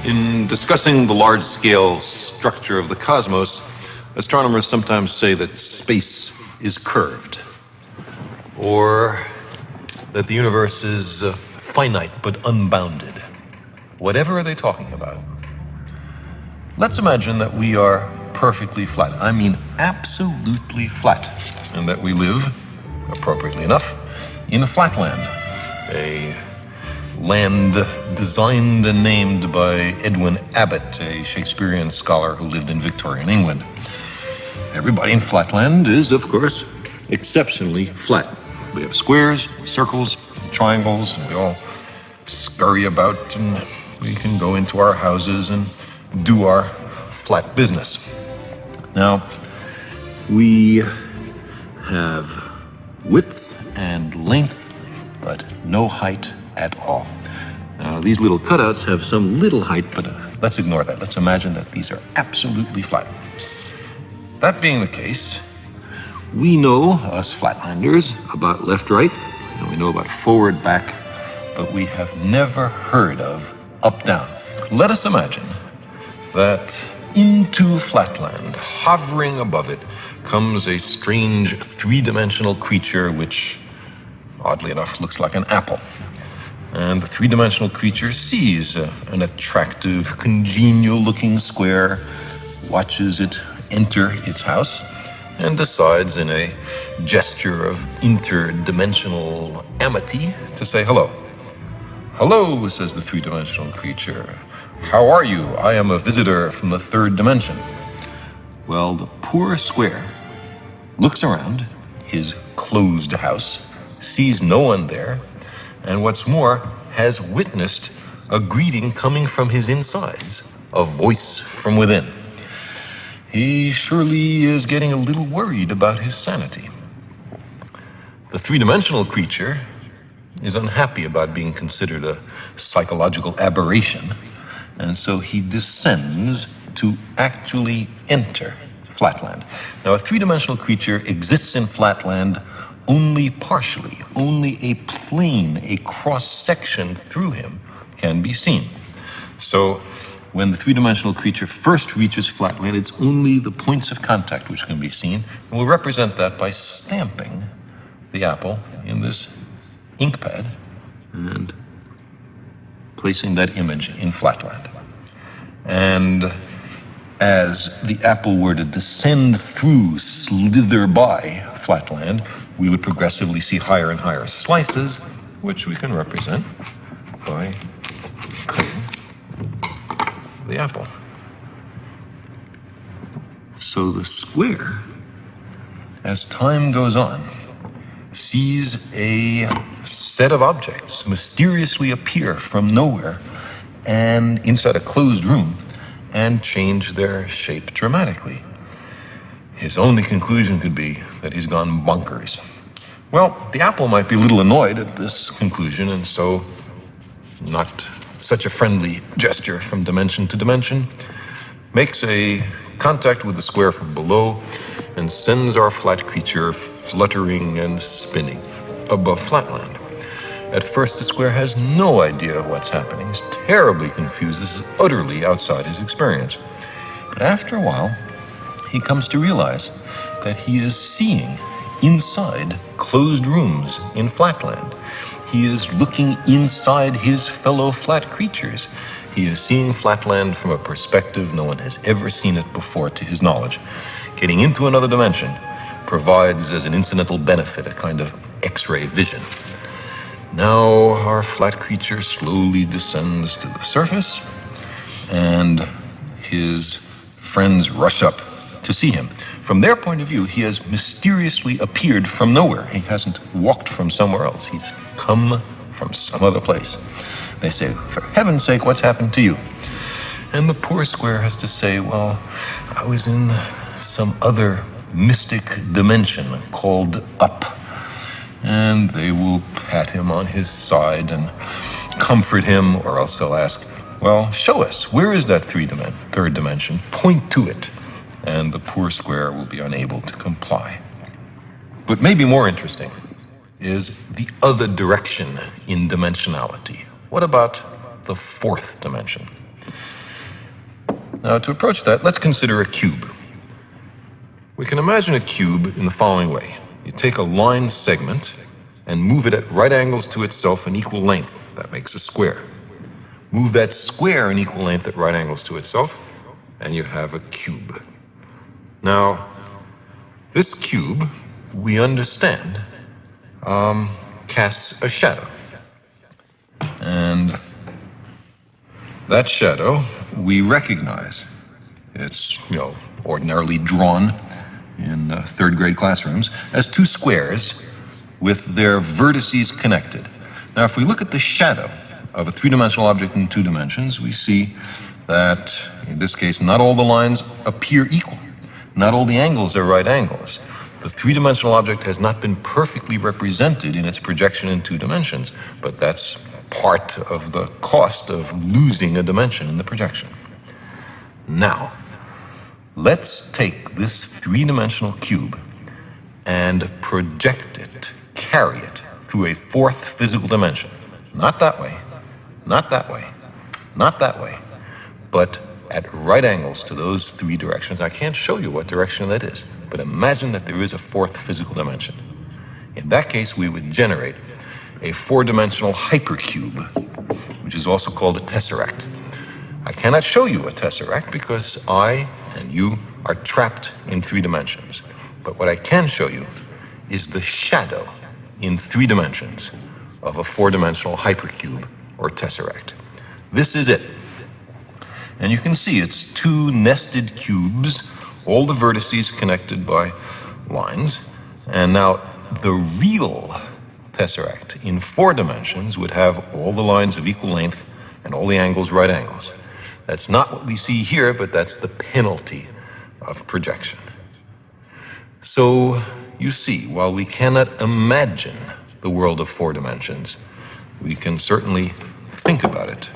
In discussing the large-scale structure of the cosmos, astronomers sometimes say that space is curved, or that the universe is finite but unbounded. Whatever are they talking about? Let's imagine that we are perfectly flat. I mean absolutely flat. And that we live, appropriately enough, in Flatland, a land designed and named by Edwin Abbott, a Shakespearean scholar who lived in Victorian England. Everybody in Flatland is, of course, exceptionally flat. We have squares, circles, triangles, and we all scurry about, and we can go into our houses and do our flat business. Now, we have width and length, but no height at all. Now, these little cutouts have some little height, but let's ignore that. Let's imagine that these are absolutely flat. That being the case, we know, us Flatlanders, about left-right, and we know about forward-back, but we have never heard of up-down. Let us imagine that into Flatland, hovering above it, comes a strange three-dimensional creature which, oddly enough, looks like an apple. And the three-dimensional creature sees an attractive, congenial-looking square, watches it enter its house, and decides in a gesture of interdimensional amity to say hello. "Hello," says the three-dimensional creature. "How are you? I am a visitor from the third dimension." Well, the poor square looks around his closed house, sees no one there, and what's more, has witnessed a greeting coming from his insides, a voice from within. He surely is getting a little worried about his sanity. The three-dimensional creature is unhappy about being considered a psychological aberration, and so he descends to actually enter Flatland. Now, a three-dimensional creature exists in Flatland only partially. Only a plane, a cross-section through him can be seen. So when the three-dimensional creature first reaches Flatland, it's only the points of contact which can be seen, and we'll represent that by stamping the apple in this ink pad and placing that image in Flatland. And as the apple were to descend through, slither by Flatland, we would progressively see higher and higher slices, which we can represent by cutting the apple. So the square, as time goes on, sees a set of objects mysteriously appear from nowhere and inside a closed room and change their shape dramatically. His only conclusion could be that he's gone bonkers. Well, the apple might be a little annoyed at this conclusion, and so, not such a friendly gesture from dimension to dimension, makes a contact with the square from below and sends our flat creature fluttering and spinning above Flatland. At first, the square has no idea what's happening. He's terribly confused. This is utterly outside his experience. But after a while, he comes to realize that he is seeing inside closed rooms in Flatland. He is looking inside his fellow flat creatures. He is seeing Flatland from a perspective no one has ever seen it before, to his knowledge. Getting into another dimension provides as an incidental benefit a kind of X-ray vision. Now our flat creature slowly descends to the surface, and his friends rush up to see him. From their point of view, he has mysteriously appeared from nowhere. He hasn't walked from somewhere else. He's come from some other place. They say, "For heaven's sake, what's happened to you?" And the poor square has to say, "Well, I was in some other mystic dimension called up." And they will pat him on his side and comfort him, or else they'll ask, "Well, show us, where is that third dimension? Point to it." And the poor square will be unable to comply. But maybe more interesting is the other direction in dimensionality. What about the fourth dimension? Now, to approach that, let's consider a cube. We can imagine a cube in the following way. You take a line segment and move it at right angles to itself in equal length. That makes a square. Move that square in equal length at right angles to itself, and you have a cube. Now, this cube, we understand, casts a shadow. And that shadow we recognize. It's, ordinarily drawn in third grade classrooms as two squares with their vertices connected. Now, if we look at the shadow of a three-dimensional object in two dimensions, we see that, in this case, not all the lines appear equal. Not all the angles are right angles. The three-dimensional object has not been perfectly represented in its projection in two dimensions, but that's part of the cost of losing a dimension in the projection. Now, let's take this three-dimensional cube and project it, carry it through a fourth physical dimension. Not that way, not that way, not that way, but at right angles to those three directions. I can't show you what direction that is, but imagine that there is a fourth physical dimension. In that case, we would generate a four-dimensional hypercube, which is also called a tesseract. I cannot show you a tesseract because I and you are trapped in three dimensions. But what I can show you is the shadow in three dimensions of a four-dimensional hypercube or tesseract. This is it. And you can see it's two nested cubes, all the vertices connected by lines. And now the real tesseract in four dimensions would have all the lines of equal length and all the angles right angles. That's not what we see here, but that's the penalty of projection. So you see, while we cannot imagine the world of four dimensions, we can certainly think about it